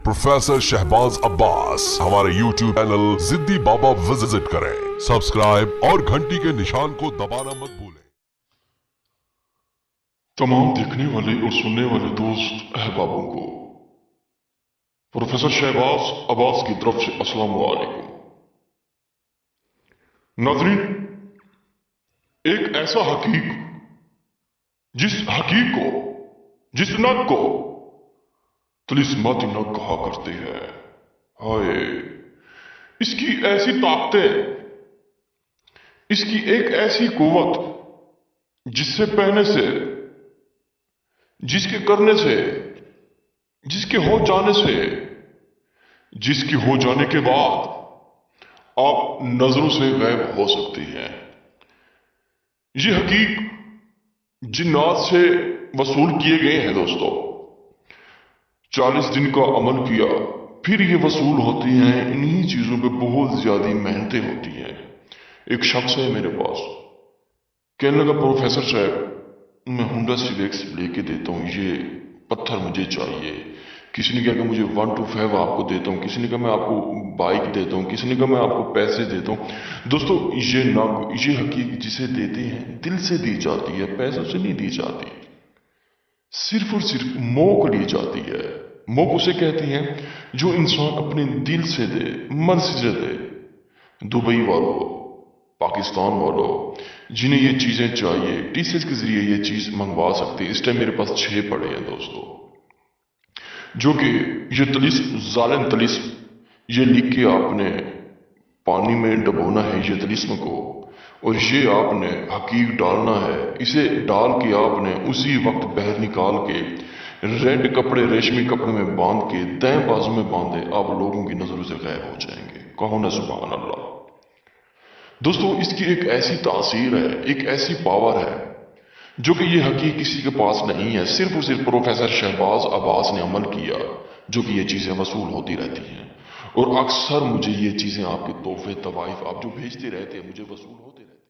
Professor Shahbaz Abbas. हमारे YouTube channel जिद्दी बाबा visit करें, सब्सक्राइब और घंटी के निशान को दबाना मत भूलें। तमाम देखने वाले और सुनने वाले दोस्त अहबाबों को प्रोफेसर शहबाज अब्बास की तरफ से अस्सलाम वालेकुम। नाज़रीन, एक ऐसा हकीक जिस हकीक को, जिस नग को तिलिस्माती नग कहा करते हैं, हाय इसकी ऐसी ताकतें, इसकी एक ऐसी कुव्वत जिससे पहने से, जिसके करने से, जिसके हो जाने से, जिसकी हो जाने के बाद आप नजरों से गायब हो सकती हैं। ये हकीक जिन्नात से वसूल किए गए हैं दोस्तों। 40 दिन का अमल किया फिर ये वसूल होती हैं। इन्हीं चीजों पे बहुत ज्यादा मेहनतें होती हैं। एक शख्स है मेरे पास, कहने लगा प्रोफेसर साहब मैं हुंडा सिविक्स लेके देता हूँ, ये पत्थर मुझे चाहिए। किसी ने कहा कि मुझे 1 to 5 आपको देता हूँ, किसी ने कहा मैं आपको बाइक देता हूँ, किसी ने कहा मैं आपको पैसे देता हूँ। दोस्तों ये नग, ये हकीक जिसे देते हैं दिल से दी जाती है, पैसों से नहीं दी जाती। सिर्फ और सिर्फ मोक ली जाती है। मोक उसे कहती हैं जो इंसान अपने दिल से दे, मर्जी से दे। दुबई वालों, पाकिस्तान वालों जिन्हें ये चीजें चाहिए टीसीएस के जरिए ये चीज मंगवा सकते हैं। इस टाइम मेरे पास 6 पड़े हैं दोस्तों, जो कि ये जालिम तिलिस्म, ये लिख के आपने पानी में डबोना है ये तिलिस्म को, और ये आपने हकीक डालना है। इसे डाल के आपने उसी वक्त बाहर निकाल के रेड कपड़े, रेशमी कपड़े में बांध के दाएं बाजू में बांधे, आप लोगों की नजरों से गायब हो जाएंगे। कहो ना सुभान अल्लाह। दोस्तों इसकी एक ऐसी तासीर है, एक ऐसी पावर है जो कि ये हकीक किसी के पास नहीं है। सिर्फ और सिर्फ प्रोफेसर शहबाज अब्बास ने अमल किया, जो कि ये चीजें वसूल होती रहती हैं। और अक्सर मुझे ये चीजें आपके तोहफे तवाइफ आप जो भेजते रहते हैं मुझे वसूल होते